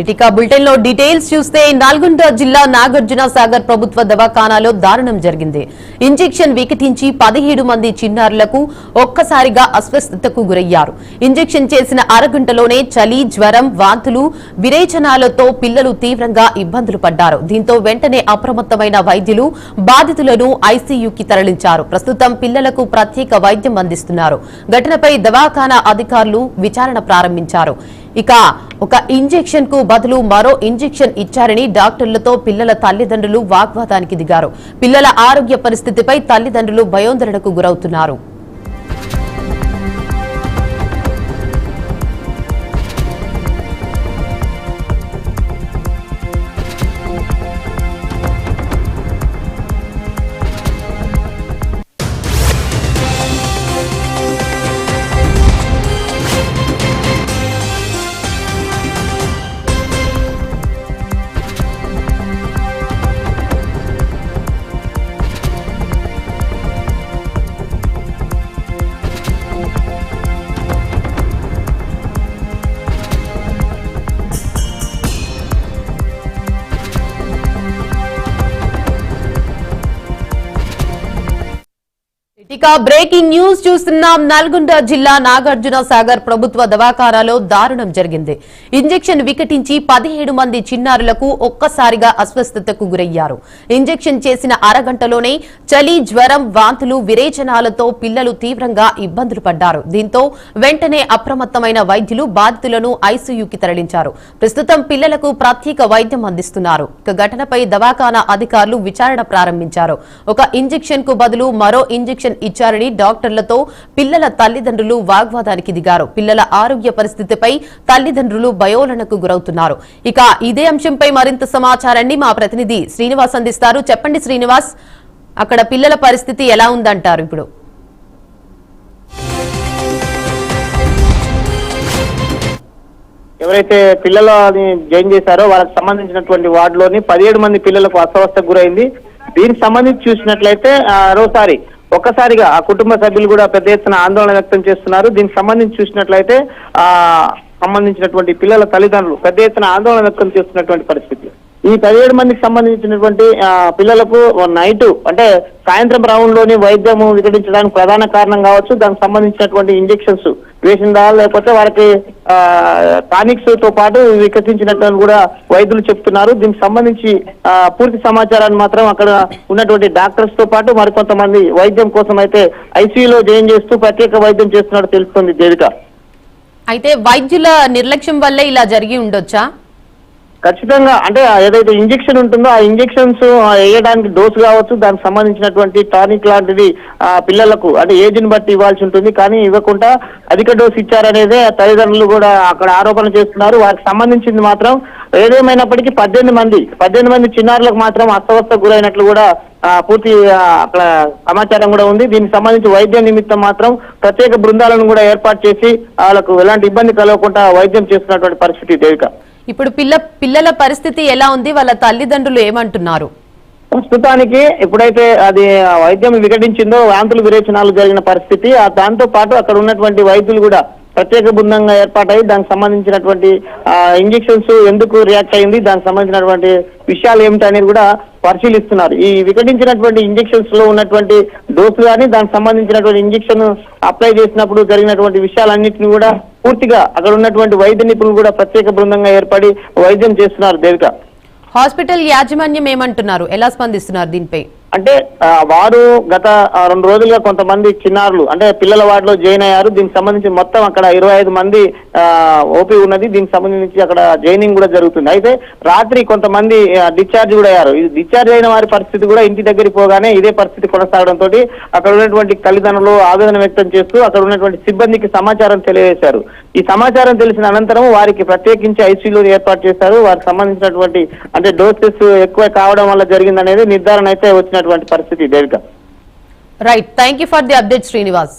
ఇక బులెటిన్ లో డీటెయిల్స్ చూస్తే నల్గొండ జిల్లా నాగార్జున సాగర్ ప్రభుత్వ దవాఖానాలో దారుణం జరిగింది. ఇంజెక్షన్ వికటించి 17 మంది చిన్నారులకు ఒక్కసారిగా అస్వస్థతకు గురయ్యారు. ఇంజెక్షన్ చేసిన అరగంటలోనే చలి, జ్వరం, వాంతులు, విరేచనాలతో పిల్లలు తీవ్రంగా ఇబ్బందులు పడ్డారు. దీంతో వెంటనే అప్రమత్తమైన వైద్యులు బాధితులను ఐసీయూకి తరలించారు. ప్రస్తుతం పిల్లలకు ప్రత్యేక వైద్యం అందిస్తున్నారు. ఘటనపై దవాఖానా అధికారులు విచారణ ప్రారంభించారు. ఇక ఒక ఇంజెక్షన్ కు బదులు మరో ఇంజెక్షన్ ఇచ్చారని డాక్టర్లతో పిల్లల తల్లిదండ్రులు వాగ్వాదానికి దిగారు. పిల్లల ఆరోగ్య పరిస్థితిపై తల్లిదండ్రులు భయోందరణకు గురవుతున్నారు. ఇక బ్రేకింగ్ న్యూస్ చూస్తున్నాం. నల్గొండ జిల్లా నాగార్జున సాగర్ ప్రభుత్వ దవాఖానాలో దారుణం జరిగింది. ఇంజెక్షన్ వికటించి 17 మంది చిన్నారులకు ఒక్కసారిగా అస్వస్థతకు గురయ్యారు. ఇంజెక్షన్ చేసిన అరగంటలోనే చలి, జ్వరం, వాంతులు, విరేచనాలతో పిల్లలు తీవ్రంగా ఇబ్బందులు పడ్డారు. దీంతో వెంటనే అప్రమత్తమైన వైద్యులు బాధితులను ఐసీయూకి తరలించారు. ప్రస్తుతం పిల్లలకు ప్రత్యేక వైద్యం అందిస్తున్నారు. ఇక ఘటనపై దవాఖానా అధికారులు విచారణ ప్రారంభించారు. ఒక ఇంజెక్షన్ కు బదులు మరో ఇంజెక్షన్ ఇచ్చారని డాక్టర్లతో పిల్లల తల్లిదండ్రులు వాగ్వాదానికి దిగారు. పిల్లల ఆరోగ్య పరిస్థితిపై తల్లిదండ్రులు భయోళనకు గురవుతున్నారు. ఇక ఇదే అంశంపై మరింత సమాచారాన్ని మా ప్రతినిధి శ్రీనివాస్ అందిస్తారు. చెప్పండి శ్రీనివాస్, అక్కడ పిల్లల పరిస్థితి ఎలా ఉందంటారు ఇప్పుడు? ఎవరైతే పిల్లలని జాయిన్ చేశారో వాళ్ళకి సంబంధించినటువంటి వార్డులోని 17 మంది పిల్లలకు అస్వస్థకు గురైంది. దీనికి సంబంధించి చూసినట్లయితే ఒక్కసారిగా ఆ కుటుంబ సభ్యులు కూడా పెద్ద ఎత్తున ఆందోళన వ్యక్తం చేస్తున్నారు. దీనికి సంబంధించి చూసినట్లయితే సంబంధించినటువంటి పిల్లల తల్లిదండ్రులు పెద్ద ఎత్తున ఆందోళన వ్యక్తం చేస్తున్నటువంటి పరిస్థితి. ఈ 17 మందికి సంబంధించినటువంటి పిల్లలకు నైట్ అంటే సాయంత్రం రౌండ్ లోని వైద్యము వికటించడానికి ప్రధాన కారణం కావచ్చు. దానికి సంబంధించినటువంటి ఇంజెక్షన్స్ వేసిందా లేకపోతే వారికి టానిక్స్ తో పాటు వికసించినట్టు కూడా వైద్యులు చెప్తున్నారు. దీనికి సంబంధించి పూర్తి సమాచారాన్ని మాత్రం అక్కడ ఉన్నటువంటి డాక్టర్స్ తో పాటు మరికొంతమంది వైద్యం కోసం అయితే ఐసీయూలో జాయిన్ చేస్తూ ప్రత్యేక వైద్యం చేస్తున్నట్టు తెలుస్తుంది దేవిక. అయితే వైద్యుల నిర్లక్ష్యం వల్లే ఇలా జరిగి ఉండొచ్చా? ఖచ్చితంగా అంటే ఏదైతే ఇంజెక్షన్ ఉంటుందో ఆ ఇంజెక్షన్స్ వేయడానికి డోసు కావచ్చు, దానికి సంబంధించినటువంటి టానిక్ లాంటిది పిల్లలకు అంటే ఏజ్ ని బట్టి ఇవ్వాల్సి ఉంటుంది. కానీ ఇవ్వకుండా అధిక డోసు ఇచ్చారనేదే తల్లిదండ్రులు కూడా అక్కడ ఆరోపణ చేస్తున్నారు. వారికి సంబంధించింది మాత్రం ఏదేమైనప్పటికీ 18 మంది చిన్నారులకు మాత్రం అస్వస్థకు గురైనట్లు కూడా పూర్తి అక్కడ సమాచారం కూడా ఉంది. దీనికి సంబంధించి వైద్య నిమిత్తం మాత్రం ప్రత్యేక బృందాలను కూడా ఏర్పాటు చేసి వాళ్ళకు ఎలాంటి ఇబ్బంది కలగకుండా వైద్యం చేస్తున్నటువంటి పరిస్థితి దేవిక. ఇప్పుడు పిల్లల పరిస్థితి ఎలా ఉంది? వాళ్ళ తల్లిదండ్రులు ఏమంటున్నారు? ప్రస్తుతానికి ఎప్పుడైతే అది వైద్యం వికటించిందో వాంతులు, విరేచనాలు జరిగిన పరిస్థితి, దాంతో పాటు అక్కడ ఉన్నటువంటి వైద్యులు కూడా ప్రత్యేక బృందంగా ఏర్పాటై దానికి సంబంధించినటువంటి ఇంజెక్షన్స్ ఎందుకు రియాక్ట్ అయింది, దానికి సంబంధించినటువంటి విషయాలు ఏమిటి అనేది కూడా పరిశీలిస్తున్నారు. ఈ వికటించినటువంటి ఇంజెక్షన్స్ లో ఉన్నటువంటి డోసు కానీ దానికి సంబంధించినటువంటి ఇంజెక్షన్ అప్లై చేసినప్పుడు జరిగినటువంటి విషయాలన్నింటినీ కూడా పూర్తిగా అక్కడ ఉన్నటువంటి వైద్య నిపుణులు కూడా ప్రత్యేక బృందంగా ఏర్పడి వైద్యం చేస్తున్నారు దేవిక. హాస్పిటల్ యాజమాన్యం ఏమంటున్నారు? ఎలా స్పందిస్తున్నారు దీనిపై? అంటే వారు గత 2 రోజులుగా కొంతమంది చిన్నారులు అంటే పిల్లల వార్డులో జాయిన్ అయ్యారు. దీనికి సంబంధించి మొత్తం అక్కడ 25 మంది ఓపీ ఉన్నది. దీనికి సంబంధించి అక్కడ జాయినింగ్ కూడా జరుగుతుంది. అయితే రాత్రి కొంతమంది డిశ్చార్జ్ కూడా అయ్యారు. డిశ్చార్జ్ అయిన వారి పరిస్థితి కూడా ఇంటి దగ్గరికి పోగానే ఇదే పరిస్థితి కొనసాగడంతో అక్కడ ఉన్నటువంటి తల్లిదండ్రులు ఆవేదన వ్యక్తం చేస్తూ అక్కడ ఉన్నటువంటి సిబ్బందికి సమాచారం తెలియజేశారు. ఈ సమాచారం తెలిసిన అనంతరం వారికి ప్రత్యేకించి ఐసీయూలో ఏర్పాటు చేశారు. వారికి సంబంధించినటువంటి అంటే డోసెస్ ఎక్కువ కావడం వల్ల జరిగిందనేది నిర్ధారణ అయితే వచ్చినటువంటి పరిస్థితి Devika. Right, thank you for the update Srinivas.